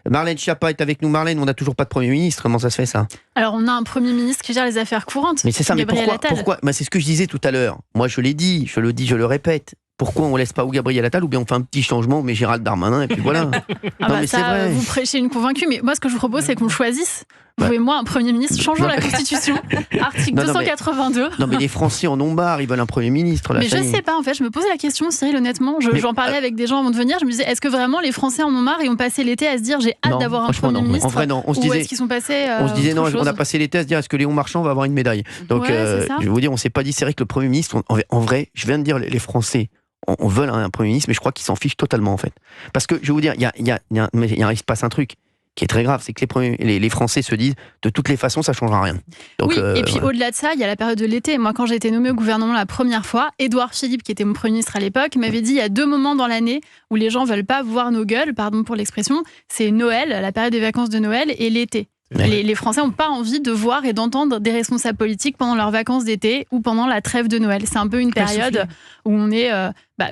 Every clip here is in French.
Marlène Schiappa est avec nous. Marlène, on n'a toujours pas de Premier ministre. Comment ça se fait, ça ? Alors, on a un Premier ministre qui gère les affaires courantes. Mais c'est ça, mais pourquoi c'est ce que je disais tout à l'heure. Moi, je l'ai dit, je le répète. Pourquoi on laisse pas ou Gabriel Attal ou bien on fait un petit changement, mais Gérald Darmanin et puis voilà. Mais c'est vrai. Vous prêchez une convaincue, mais moi ce que je vous propose c'est qu'on choisisse. Vous et moi un Premier ministre, changeons la Constitution, article 282. Non mais les Français en ont marre, ils veulent un Premier ministre. Là, mais je sais pas, en fait, je me posais la question, Cyril, honnêtement, j'en parlais avec des gens avant de venir, je me disais, est-ce que vraiment les Français en ont marre et ont passé l'été à se dire j'ai hâte d'avoir un Premier ministre ? En vrai non, on se disait, est-ce qu'ils sont passés on se disait non, on a passé l'été à se dire est-ce que Léon Marchand va avoir une médaille ? Donc je vais vous dire, on s'est pas dit, c'est vrai que le Premier ministre, en vrai, je viens de dire les Français. On veut un Premier ministre, mais je crois qu'ils s'en fichent totalement, en fait. Parce que, je vais vous dire, il se passe un truc qui est très grave, c'est que les Français se disent, de toutes les façons, ça ne changera rien. Donc, et puis au-delà de ça, il y a la période de l'été. Moi, quand j'ai été nommée au gouvernement la première fois, Édouard Philippe, qui était mon Premier ministre à l'époque, m'avait dit, il y a 2 moments dans l'année où les gens ne veulent pas voir nos gueules, pardon pour l'expression, c'est Noël, la période des vacances de Noël, et l'été. Les Français n'ont pas envie de voir et d'entendre des responsables politiques pendant leurs vacances d'été ou pendant la trêve de Noël. C'est un peu une période où on est,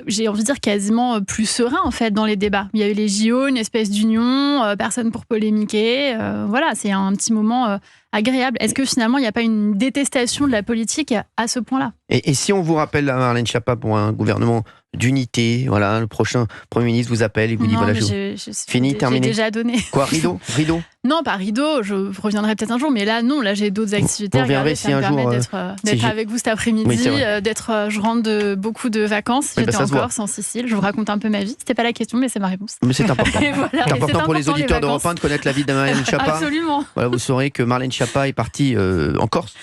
j'ai envie de dire, quasiment plus serein en fait dans les débats. Il y a eu les JO, une espèce d'union, personne pour polémiquer. Voilà, c'est un petit moment agréable. Est-ce que finalement il n'y a pas une détestation de la politique à ce point-là ? Et si on vous rappelle à Marlène Schiappa pour un gouvernement d'unité, voilà, le prochain Premier ministre vous appelle et vous dit voilà, fini, terminé. J'ai déjà donné. Quoi, rideau Non, pas rideau, je reviendrai peut-être un jour, mais là, non, là, j'ai d'autres activités à regarder, ça me permet d'être avec vous cet après-midi, je rentre de beaucoup de vacances, j'étais en Corse, en Sicile, je vous raconte un peu ma vie, c'était pas la question, mais c'est ma réponse. Mais c'est important. C'est important pour les auditeurs d'Europe 1 de connaître la vie de Marlène Schiappa. Absolument. Voilà, vous saurez que Marlène Schiappa est partie en Corse.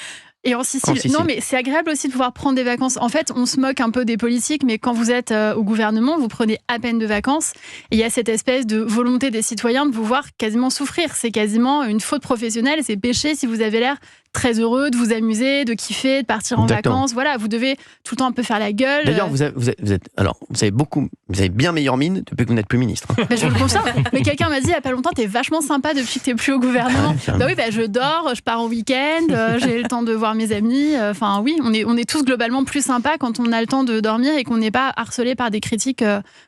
Et en Sicile. Non, mais c'est agréable aussi de pouvoir prendre des vacances. En fait, on se moque un peu des politiques, mais quand vous êtes au gouvernement, vous prenez à peine de vacances. Et il y a cette espèce de volonté des citoyens de vous voir quasiment souffrir. C'est quasiment une faute professionnelle, c'est péché si vous avez l'air très heureux de vous amuser, de kiffer, de partir en vacances. Voilà, vous devez tout le temps un peu faire la gueule. D'ailleurs, vous avez bien meilleure mine depuis que vous n'êtes plus ministre. Je le confirme. Mais quelqu'un m'a dit il n'y a pas longtemps, t'es vachement sympa depuis que t'es plus au gouvernement. Je dors, je pars en week-end, j'ai le temps de voir mes amis. Enfin oui, on est tous globalement plus sympas quand on a le temps de dormir et qu'on n'est pas harcelé par des critiques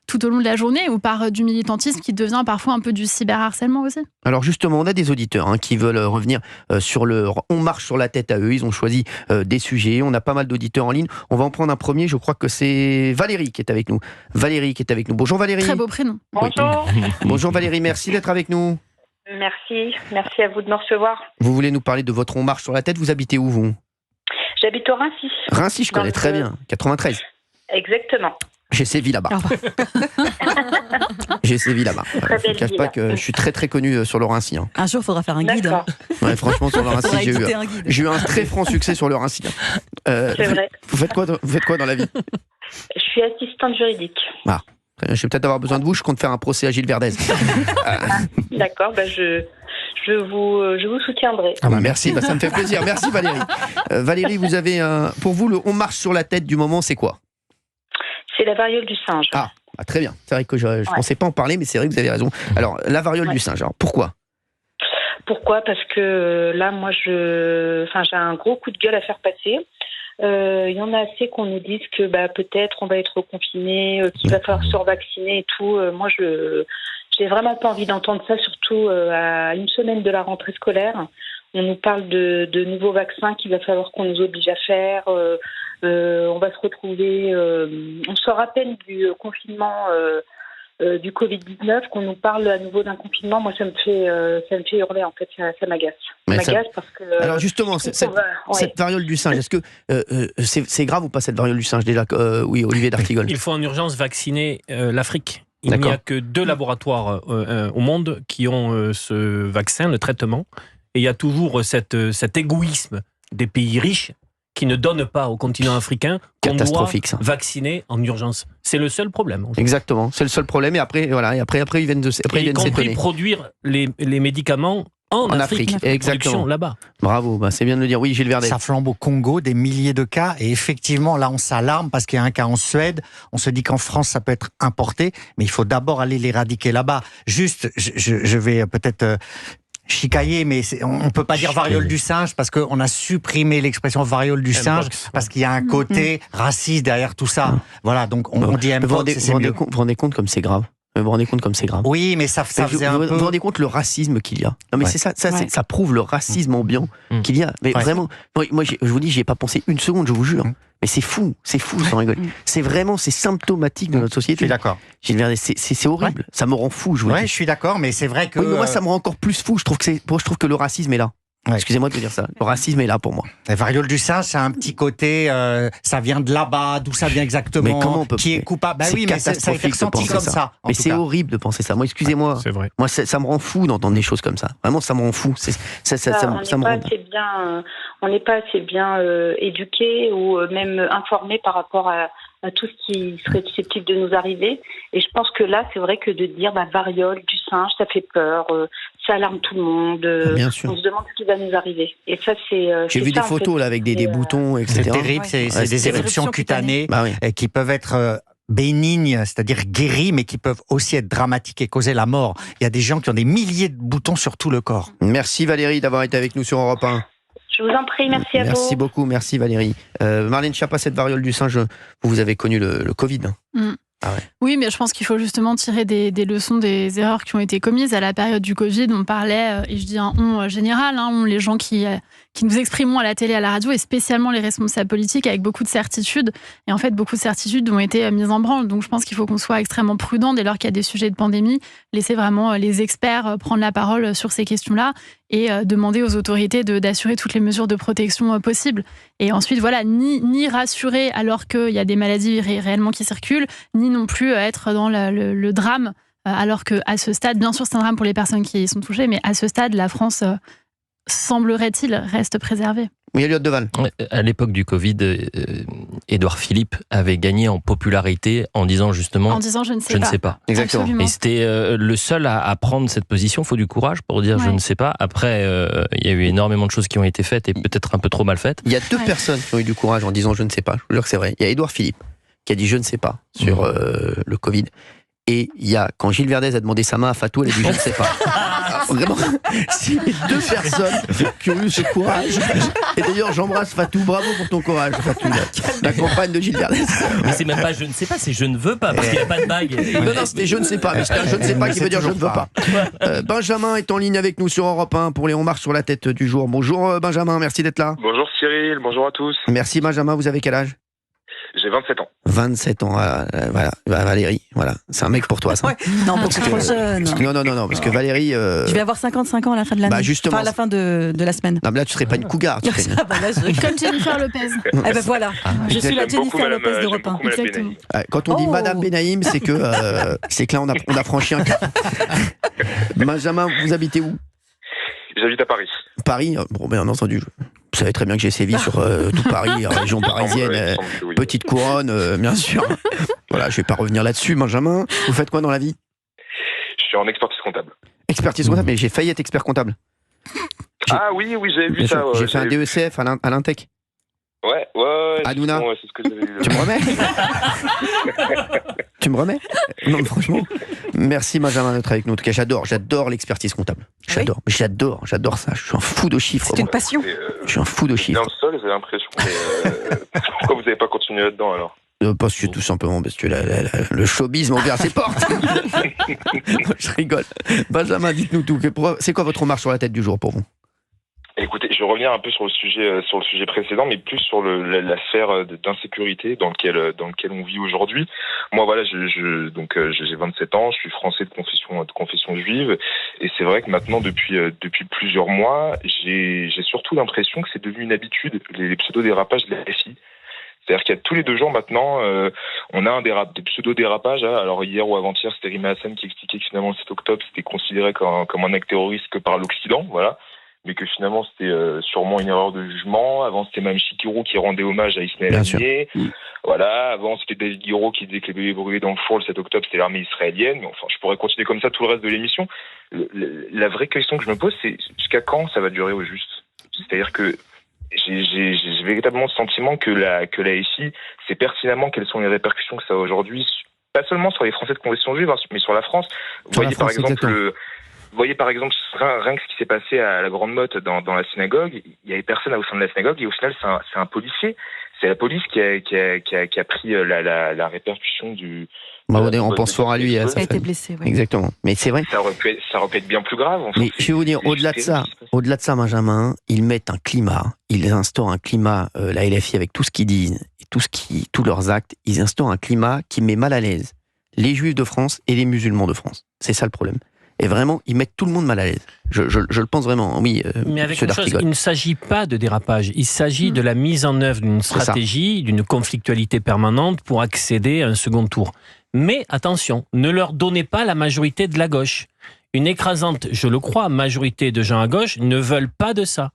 tout au long de la journée ou par du militantisme qui devient parfois un peu du cyberharcèlement aussi. Alors justement, on a des auditeurs qui veulent revenir sur le... On marche sur la tête à eux, ils ont choisi des sujets, on a pas mal d'auditeurs en ligne. On va en prendre un premier, je crois que c'est Valérie qui est avec nous. Bonjour Valérie. Très beau prénom. Bonjour. Bonjour Valérie, merci d'être avec nous. Merci à vous de me recevoir. Vous voulez nous parler de votre On marche sur la tête, vous habitez où vous ? J'habite au Raincy. Raincy, je connais très bien, 93. Exactement. J'ai sévi là-bas. Je ne cache pas que je suis très très connu sur le Raincy. Un jour, il faudra faire un guide. Ouais, franchement, sur le Raincy, j'ai eu un très franc succès sur le Raincy. C'est vrai. Vous faites quoi dans la vie ? Je suis assistante juridique. Ah, je vais peut-être avoir besoin de vous, je compte faire un procès à Gilles Verdez. D'accord, je vous soutiendrai. Merci, ça me fait plaisir. Merci Valérie. Valérie, vous avez pour vous, le On marche sur la tête du moment, c'est quoi ? C'est la variole du singe. Ah, très bien. C'est vrai que je ne pensais pas en parler, mais c'est vrai que vous avez raison. Alors, la variole du singe, alors pourquoi ? Pourquoi ? Parce que là, moi, j'ai un gros coup de gueule à faire passer. Il y en a assez qu'on nous dise que peut-être on va être confiné, qu'il va falloir se revacciner et tout. Moi, j'ai vraiment pas envie d'entendre ça, surtout à une semaine de la rentrée scolaire. On nous parle de nouveaux vaccins qu'il va falloir qu'on nous oblige à faire. On va se retrouver... on sort à peine du confinement du Covid-19, qu'on nous parle à nouveau d'un confinement. Moi, ça me fait hurler, en fait. Ça m'agace. Parce que... Alors justement, cette variole du singe, est-ce que c'est grave ou pas, cette variole du singe déjà oui, Olivier d'Artigol. Il faut en urgence vacciner l'Afrique. Il n'y a que 2 laboratoires au monde qui ont ce vaccin, le traitement. Et il y a toujours cet égoïsme des pays riches qui ne donnent pas au continent africain qu'on doit vacciner en urgence. C'est le seul problème. Exactement, c'est le seul problème. Et après, ils viennent s'étonner. Y compris produire les médicaments en Afrique. Exactement. Là-bas. Bravo, c'est bien de le dire. Oui, Gilles Verdez. Ça flambe au Congo, des milliers de cas. Et effectivement, là, on s'alarme parce qu'il y a un cas en Suède. On se dit qu'en France, ça peut être importé. Mais il faut d'abord aller l'éradiquer là-bas. Juste, je vais peut-être... chicailler, mais on ne peut pas dire variole du singe parce qu'on a supprimé l'expression variole du singe parce qu'il y a un côté raciste derrière tout ça. Voilà, donc on dit Vous vous rendez compte comme c'est grave ? Vous vous rendez compte comme c'est grave? Oui, mais ça faisait un peu... Vous vous rendez compte le racisme qu'il y a? Non, mais c'est ça, ça prouve le racisme ambiant qu'il y a. Mais vraiment, moi, je vous dis, j'y ai pas pensé une seconde, je vous jure. Mais c'est fou, sans rigoler. C'est symptomatique de notre société. Je suis d'accord. Gilles Verdez, c'est horrible. Ça me rend fou, je vous dis. Je suis d'accord, mais c'est vrai que... Oui, mais moi, ça me rend encore plus fou. Je trouve que le racisme est là. Excusez-moi de vous dire ça. Le racisme est là pour moi. La variole du singe, c'est un petit côté, ça vient de là-bas, d'où ça vient exactement, mais comment on peut... qui est coupable. Oui, mais ça a été ressenti comme ça. Mais c'est horrible de penser ça. Moi, excusez-moi. C'est vrai. Moi, ça me rend fou d'entendre des choses comme ça. Vraiment, ça me rend fou. On n'est pas assez bien éduqués ou même informés par rapport à tout ce qui serait susceptible de nous arriver. Et je pense que là, c'est vrai que de dire variole du singe, ça fait peur, ça alarme tout le monde. Bien sûr. On se demande ce qui va nous arriver. Et ça, j'ai vu des photos là avec des boutons, etc. C'est terrible, c'est des éruptions cutanées qui peuvent être bénignes, c'est-à-dire guéries, mais qui peuvent aussi être dramatiques et causer la mort. Il y a des gens qui ont des milliers de boutons sur tout le corps. Merci Valérie d'avoir été avec nous sur Europe 1. Je vous en prie, merci à vous. Merci beaucoup, merci Valérie. Marlène Schiappa, cette variole du singe, vous avez connu le Covid. Oui, mais je pense qu'il faut justement tirer des leçons des erreurs qui ont été commises à la période du Covid. On parlait, et je dis un on général, on, les gens qui nous exprimons à la télé, à la radio, et spécialement les responsables politiques, avec beaucoup de certitudes. Et en fait, beaucoup de certitudes ont été mises en branle. Donc je pense qu'il faut qu'on soit extrêmement prudent dès lors qu'il y a des sujets de pandémie, laisser vraiment les experts prendre la parole sur ces questions-là et demander aux autorités d'assurer toutes les mesures de protection possibles. Et ensuite, voilà, ni rassurer alors qu'il y a des maladies réellement qui circulent, ni non plus être dans le drame, alors qu'à ce stade, bien sûr c'est un drame pour les personnes qui y sont touchées, mais à ce stade, la France, semblerait-il, reste préservée. Oui, Elliot Deval. À l'époque du Covid, Édouard Philippe avait gagné en popularité en disant justement... En disant je ne sais pas. Exactement. Absolument. Et c'était le seul à prendre cette position. Il faut du courage pour dire je ne sais pas. Après, il y a eu énormément de choses qui ont été faites et peut-être un peu trop mal faites. Il y a deux personnes qui ont eu du courage en disant je ne sais pas. Je vous jure que c'est vrai. Il y a Édouard Philippe qui a dit je ne sais pas sur le Covid. Et il y a, quand Gilles Verdez a demandé sa main à Fatou, elle a dit je ne sais pas. Vraiment, c'est les deux personnes qui ont eu ce courage. Et d'ailleurs, j'embrasse Fatou, bravo pour ton courage, Fatou, la compagne de Gilles Verdez. Mais c'est même pas je ne sais pas, c'est je ne veux pas, parce qu'il n'y a pas de bague. Non, c'était je ne sais pas, mais c'est un je ne sais pas qui veut dire je ne veux pas. Benjamin est en ligne avec nous sur Europe 1 pour les On marche sur la tête du jour. Bonjour Benjamin, merci d'être là. Bonjour Cyril, bonjour à tous. Merci Benjamin, vous avez quel âge? J'ai 27 ans. 27 ans, voilà. Valérie, voilà. C'est un mec pour toi, ça. Ouais. Non, beaucoup trop jeune. Non, parce que Valérie... Je vais avoir 55 ans à la fin de l'année. Justement. Enfin, à la fin de la semaine. Non, mais là, tu serais pas une cougar. Comme Jennifer Lopez. Voilà. Je suis la Jennifer Lopez d'Europe 1. Exactement. Quand on dit Madame Benaïm, c'est que là, on a franchi un cap. Benjamin, vous habitez où? J'habite à Paris. Paris, bon, bien entendu. Vous savez très bien que j'ai sévi sur tout Paris, région parisienne, petite couronne, bien sûr. Voilà, je vais pas revenir là-dessus, Benjamin. Vous faites quoi dans la vie? Je suis en expertise comptable. Expertise comptable, mais j'ai failli être expert comptable. Ah oui, j'avais vu ça. J'ai fait un DECF à l'Intec. Ouais. Hanouna, c'est ce que j'avais vu. Tu me remets? Tu me remets? Non, franchement. Merci Benjamin d'être avec nous. En tout cas, j'adore l'expertise comptable. J'adore ça. Je suis un fou de chiffres. C'est une passion. Je suis un fou de chiffres. Dans le sol, j'ai l'impression. Pourquoi vous n'avez pas continué là-dedans alors? Parce que tout simplement, parce que le showbiz m'a ouvert ses portes. Je rigole. Benjamin, dites-nous tout. C'est quoi votre remarque sur la tête du jour pour vous? Écoutez, je vais revenir un peu sur le sujet précédent, mais plus sur la sphère d'insécurité dans lequel on vit aujourd'hui. Moi, voilà, j'ai 27 ans, je suis français de confession juive, et c'est vrai que maintenant, depuis plusieurs mois, j'ai surtout l'impression que c'est devenu une habitude, les pseudo-dérapages de la FI. C'est-à-dire qu'il y a tous les 2 jours maintenant, on a des pseudo-dérapages. Alors hier ou avant-hier, c'était Rima Hassan qui expliquait que finalement le 7 octobre, c'était considéré comme un acte terroriste que par l'Occident, voilà. Mais que finalement c'était sûrement une erreur de jugement. Avant c'était même Chikiro qui rendait hommage à Ismaël Haniyeh. Voilà, avant c'était David Guiraud qui disait que les bébés brûlés dans le four le 7 octobre c'était l'armée israélienne. Mais enfin, je pourrais continuer comme ça tout le reste de l'émission. La vraie question que je me pose, c'est jusqu'à quand ça va durer au juste? C'est-à-dire que j'ai véritablement le sentiment que la SI sait pertinemment quelles sont les répercussions que ça a aujourd'hui, pas seulement sur les Français de confession juive, mais sur la France. Vous voyez par exemple rien que ce qui s'est passé à la Grande Motte dans la synagogue, il y avait personne au sein de la synagogue et au final c'est un policier. c'est la police qui a pris la répercussion du. On pense fort à lui. Il a été blessé. Oui. Exactement. Mais c'est vrai. Ça aurait pu être bien plus grave. En fait. Mais je vais vous dire, au-delà de ça, Benjamin, ils mettent un climat, ils instaurent un climat, la LFI avec tout ce qu'ils disent, et tous leurs actes, ils instaurent un climat qui met mal à l'aise les Juifs de France et les musulmans de France. C'est ça le problème. Et vraiment, ils mettent tout le monde mal à l'aise. Je le pense vraiment, oui. Mais avec une chose, il ne s'agit pas de dérapage. Il s'agit de la mise en œuvre d'une stratégie, d'une conflictualité permanente pour accéder à un second tour. Mais attention, ne leur donnez pas la majorité de la gauche. Une écrasante, je le crois, majorité de gens à gauche ne veulent pas de ça.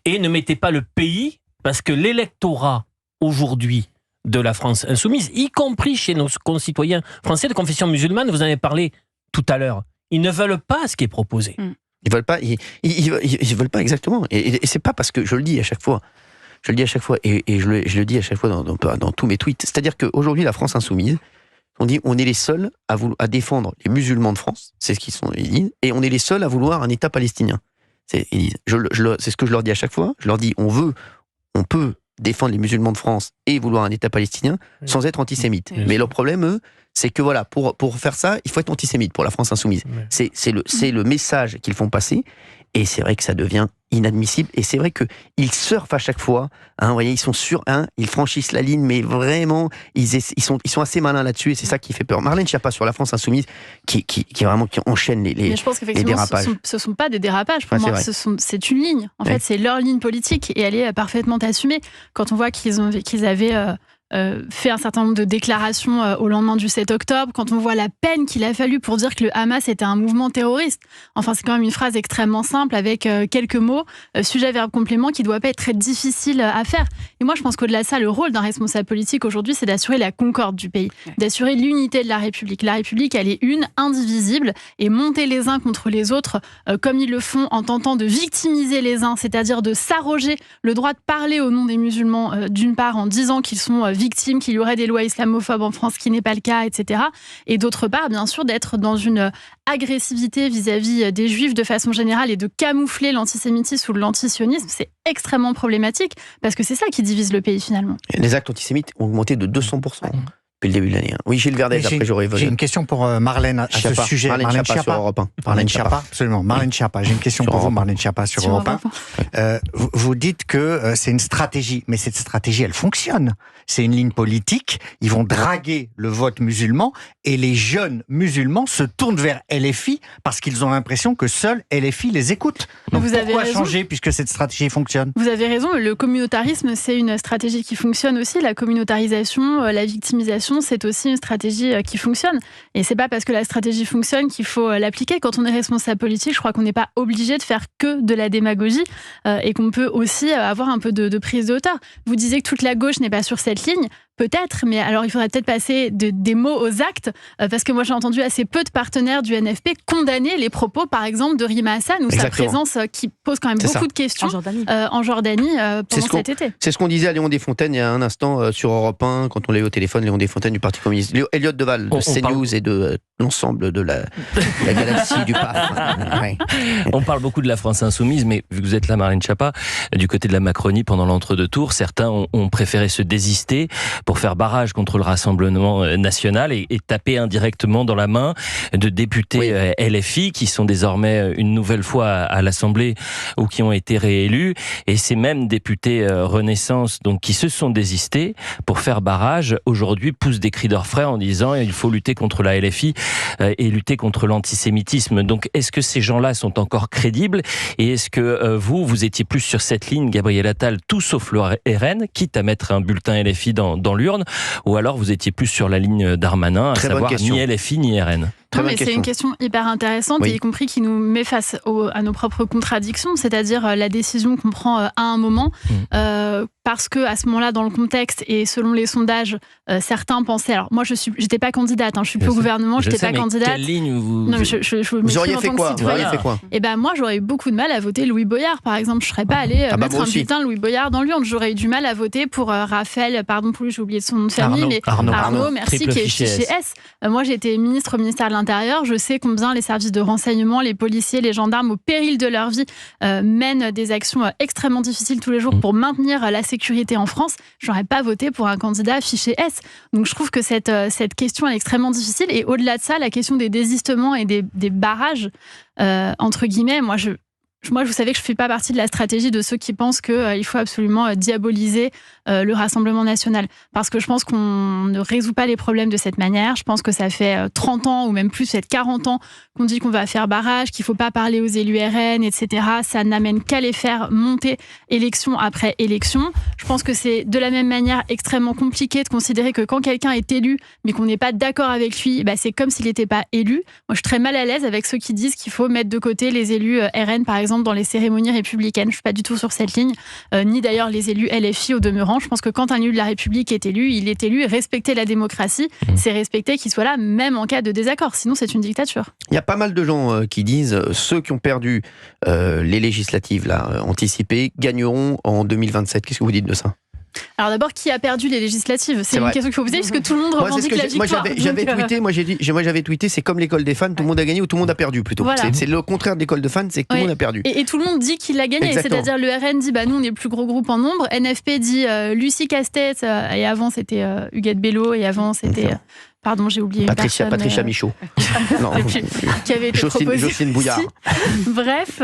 Et ne mettez pas le pays, parce que l'électorat aujourd'hui de la France insoumise, y compris chez nos concitoyens français de confession musulmane, vous en avez parlé tout à l'heure, ils ne veulent pas ce qui est proposé. Ils veulent pas, ils veulent pas exactement. Et c'est pas parce que je le dis à chaque fois. Et je le dis à chaque fois dans tous mes tweets. C'est-à-dire qu'aujourd'hui, la France insoumise, on est les seuls à défendre les musulmans de France, c'est ce qu'ils disent, et on est les seuls à vouloir un État palestinien. C'est ce que je leur dis à chaque fois. Je leur dis, on peut défendre les musulmans de France et vouloir un État palestinien sans être antisémite. Mais le problème, eux, c'est que voilà, pour faire ça, il faut être antisémite pour la France insoumise. C'est le message qu'ils font passer. Et c'est vrai que ça devient inadmissible. Et c'est vrai qu'ils surfent à chaque fois. Vous voyez, ils sont sûrs, ils franchissent la ligne, mais vraiment, ils sont assez malins là-dessus. Et c'est ça qui fait peur. Marlène Schiappa sur la France insoumise, qui enchaîne les dérapages. Mais je pense qu'effectivement, ce ne sont pas des dérapages. Pour moi, c'est une ligne. En fait, c'est leur ligne politique et elle est parfaitement assumée. Quand on voit qu'ils avaient fait un certain nombre de déclarations au lendemain du 7 octobre, quand on voit la peine qu'il a fallu pour dire que le Hamas était un mouvement terroriste. Enfin, c'est quand même une phrase extrêmement simple avec quelques mots, sujet, verbe, complément, qui ne doit pas être très difficile à faire. Et moi, je pense qu'au-delà de ça, le rôle d'un responsable politique aujourd'hui, c'est d'assurer la concorde du pays, d'assurer l'unité de la République. La République, elle est une, indivisible, et monter les uns contre les autres, comme ils le font en tentant de victimiser les uns, c'est-à-dire de s'arroger le droit de parler au nom des musulmans, d'une part, en disant qu'ils sont victimes, qu'il y aurait des lois islamophobes en France, qui n'est pas le cas, etc. Et d'autre part, bien sûr, d'être dans une agressivité vis-à-vis des Juifs de façon générale et de camoufler l'antisémitisme ou l'antisionisme, c'est extrêmement problématique parce que c'est ça qui divise le pays finalement. Les actes antisémites ont augmenté de 200%. Depuis le début de l'année. Oui, Gilles Verdez, après j'aurais J'ai une question pour Marlène à ce sujet. Marlène Schiappa sur Europe 1. Marlène Schiappa, absolument. Marlène Schiappa, j'ai une question pour vous, Marlène Schiappa sur Europe 1. Vous dites que c'est une stratégie, mais cette stratégie, elle fonctionne. C'est une ligne politique, ils vont draguer le vote musulman et les jeunes musulmans se tournent vers LFI parce qu'ils ont l'impression que seul LFI les écoute. Donc pourquoi changer puisque cette stratégie fonctionne ? Vous avez raison, le communautarisme, c'est une stratégie qui fonctionne aussi. La communautarisation, la victimisation, c'est aussi une stratégie qui fonctionne. Et c'est pas parce que la stratégie fonctionne qu'il faut l'appliquer. Quand on est responsable politique, je crois qu'on n'est pas obligé de faire que de la démagogie et qu'on peut aussi avoir un peu de prise de hauteur. Vous disiez que toute la gauche n'est pas sur cette ligne. Peut-être, mais alors il faudrait peut-être passer des mots aux actes, parce que moi j'ai entendu assez peu de partenaires du NFP condamner les propos, par exemple, de Rima Hassan, ou sa présence qui pose quand même beaucoup de questions en Jordanie pendant cet été. C'est ce qu'on disait à Léon Desfontaines il y a un instant sur Europe 1, quand on l'a eu au téléphone, Léon Desfontaines du Parti communiste. Elliot Deval de CNews et de l'ensemble de la galaxie du PAF. Ouais. On parle beaucoup de la France insoumise, mais vu que vous êtes là, Marlène Schiappa, du côté de la Macronie, pendant l'entre-deux tours, certains ont préféré se désister pour faire barrage contre le Rassemblement national et taper indirectement dans la main de députés LFI qui sont désormais une nouvelle fois à l'Assemblée ou qui ont été réélus. Et ces mêmes députés Renaissance donc, qui se sont désistés pour faire barrage, aujourd'hui poussent des cris d'orfraie en disant il faut lutter contre la LFI et lutter contre l'antisémitisme. Donc est-ce que ces gens-là sont encore crédibles et est-ce que vous étiez plus sur cette ligne, Gabriel Attal, tout sauf le RN, quitte à mettre un bulletin LFI dans l'urne, ou alors vous étiez plus sur la ligne Darmanin, à savoir ni LFI ni RN? Non, mais c'est une question hyper intéressante et y compris qui nous met face à nos propres contradictions, c'est-à-dire la décision qu'on prend à un moment, parce que à ce moment-là, dans le contexte et selon les sondages, certains pensaient. Alors moi, j'étais pas candidate, je suis plus au gouvernement, j'étais pas candidate. Quelle ligne vous auriez fait quoi? Et ben moi, j'aurais eu beaucoup de mal à voter Louis Boyard, par exemple. Je serais pas allée mettre un bulletin Louis Boyard dans l'urne. J'aurais eu du mal à voter pour Raphaël, pardon, j'ai oublié son nom de famille, mais Arnaud, merci, qui est fiché S. Moi, j'ai été ministre au ministère de l'Intérieur. Je sais combien les services de renseignement, les policiers, les gendarmes, au péril de leur vie, mènent des actions extrêmement difficiles tous les jours pour maintenir la sécurité sécurité en France, j'aurais pas voté pour un candidat fiché S. Donc je trouve que cette question est extrêmement difficile. Et au-delà de ça, la question des désistements et des barrages, entre guillemets, moi, vous savez que je ne fais pas partie de la stratégie de ceux qui pensent qu'il faut absolument diaboliser le Rassemblement national. Parce que je pense qu'on ne résout pas les problèmes de cette manière. Je pense que ça fait 30 ans ou même plus, peut-être 40 ans qu'on dit qu'on va faire barrage, qu'il ne faut pas parler aux élus RN, etc. Ça n'amène qu'à les faire monter élection après élection. Je pense que c'est de la même manière extrêmement compliqué de considérer que quand quelqu'un est élu, mais qu'on n'est pas d'accord avec lui, c'est comme s'il n'était pas élu. Moi, je suis très mal à l'aise avec ceux qui disent qu'il faut mettre de côté les élus RN, par exemple, dans les cérémonies républicaines. Je ne suis pas du tout sur cette ligne, ni d'ailleurs les élus LFI au demeurant. Je pense que quand un élu de la République est élu, il est élu. Respecter la démocratie, c'est respecter qu'il soit là, même en cas de désaccord. Sinon, c'est une dictature. Il y a pas mal de gens qui disent ceux qui ont perdu les législatives anticipées gagneront en 2027. Qu'est-ce que vous dites de ça ? Alors d'abord, qui a perdu les législatives ? C'est une question qu'il faut poser, puisque tout le monde revendique la victoire. Moi, j'avais tweeté, c'est comme l'école des fans, tout le monde a gagné ou tout le monde a perdu plutôt. Voilà. C'est le contraire de l'école de fans, c'est que tout le monde a perdu. Et tout le monde dit qu'il a gagné. Exactement. C'est-à-dire le RN dit, nous on est le plus gros groupe en nombre. NFP dit Lucie Castet, et avant c'était Huguette Bello, et avant c'était... Pardon, j'ai oublié Patricia Michaud. Non, qui avait été proposée. Jocelyne Bouillard. Bref,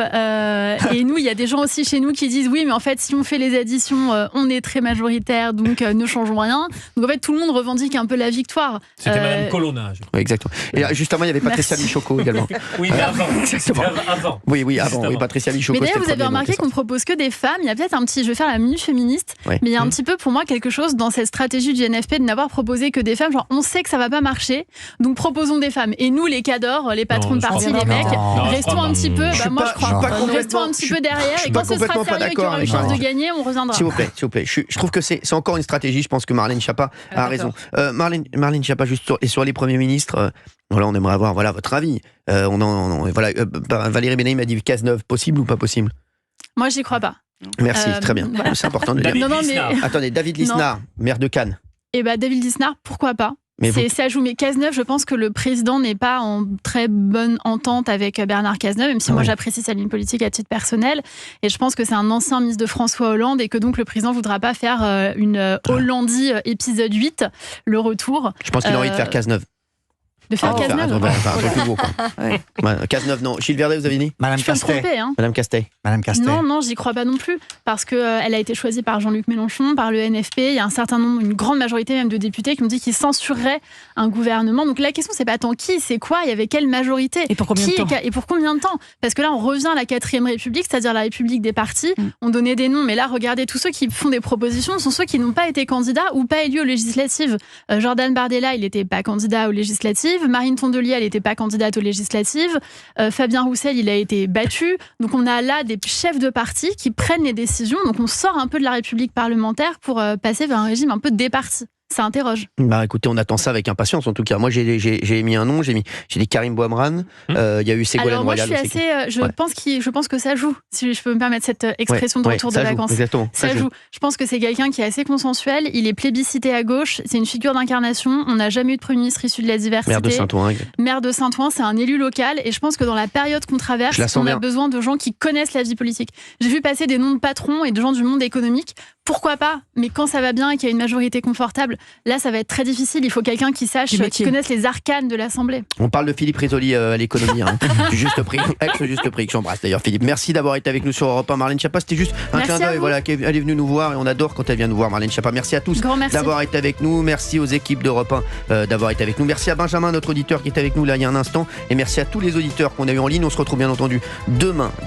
et nous, il y a des gens aussi chez nous qui disent oui, mais en fait, si on fait les additions, on est très majoritaire, donc ne changeons rien. Donc en fait, tout le monde revendique un peu la victoire. C'était Madame Colonna. Oui, exactement. Et juste avant, il y avait Patricia Michaud également. Oui, mais avant. Oui, avant. Oui, Patricia Michaud. Mais d'ailleurs, vous avez remarqué qu'on propose que des femmes. Il y a peut-être je vais faire la minute féministe, mais il y a un petit peu pour moi quelque chose dans cette stratégie du NFP de n'avoir proposé que des femmes. Genre, on sait que ça va pas marcher, donc proposons des femmes. Et nous, les cadors, les patrons de parti, les mecs, restons un petit peu. Moi, je crois. Restons un petit peu derrière. Et quand ce sera sérieux et qu'il y aura une chance de gagner, on reviendra. S'il vous plaît. Je trouve que c'est encore une stratégie. Je pense que Marlène Schiappa a raison. Marlène Schiappa, juste sur les premiers ministres. Voilà, on aimerait avoir votre avis. Valérie Bénaïm a dit Cazeneuve, possible ou pas possible ? Moi, j'y crois pas. Merci, très bien. Voilà. C'est important de le dire. Attendez, David Lisnard, maire de Cannes. David Lisnard, pourquoi pas ? Ça joue, mais Cazeneuve, je pense que le président n'est pas en très bonne entente avec Bernard Cazeneuve, même si moi j'apprécie sa ligne politique à titre personnel. Et je pense que c'est un ancien ministre de François Hollande et que donc le président ne voudra pas faire une Hollandie épisode 8, le retour. Je pense qu'il a envie de faire Cazeneuve. De faire Cazeneuve. Un truc nouveau, quoi. Cazeneuve, non. Gilles Verdet, vous avez dit ? Madame Castet. Madame Castet. Non, j'y crois pas non plus. Parce qu'elle a été choisie par Jean-Luc Mélenchon, par le NFP. Il y a un certain nombre, une grande majorité même de députés qui ont dit qu'ils censureraient un gouvernement. Donc la question, c'est pas tant qui, c'est quoi, il y avait quelle majorité. Et pour combien de temps ? Et pour combien de temps ? Parce que là, on revient à la 4e République, c'est-à-dire la République des partis. On donnait des noms, mais là, regardez, tous ceux qui font des propositions sont ceux qui n'ont pas été candidats ou pas élus aux législatives. Jordan Bardella, il n'était pas candidat aux législatives. Marine Tondelier, elle n'était pas candidate aux législatives. Fabien Roussel, il a été battu. Donc on a là des chefs de parti qui prennent les décisions. Donc on sort un peu de la République parlementaire pour passer vers un régime un peu départi. Ça interroge. Écoutez, on attend ça avec impatience en tout cas. Moi, j'ai mis un nom, j'ai dit Karim Bouamran. Il y a eu Ségolène Royal. Alors moi, je pense que ça joue. Si je peux me permettre cette expression de retour de vacances. Exactement. Ça joue. Je pense que c'est quelqu'un qui est assez consensuel. Il est plébiscité à gauche. C'est une figure d'incarnation. On n'a jamais eu de Premier ministre issu de la diversité. Maire de Saint-Ouen, c'est un élu local. Et je pense que dans la période qu'on traverse, on a besoin de gens qui connaissent la vie politique. J'ai vu passer des noms de patrons et de gens du monde économique. Pourquoi pas ? Mais quand ça va bien et qu'il y a une majorité confortable, là, ça va être très difficile. Il faut quelqu'un qui sache, qui connaisse les arcanes de l'Assemblée. On parle de Philippe Risoli à l'économie, du juste prix, ex-juste prix, que j'embrasse d'ailleurs Philippe. Merci d'avoir été avec nous sur Europe 1. Marlène Schiappa, c'était juste un clin d'œil. Voilà, elle est venue nous voir et on adore quand elle vient nous voir, Marlène Schiappa. Merci à tous d'avoir été avec nous. Merci aux équipes d'Europe 1 d'avoir été avec nous. Merci à Benjamin, notre auditeur qui est avec nous là il y a un instant. Et merci à tous les auditeurs qu'on a eu en ligne. On se retrouve bien entendu demain.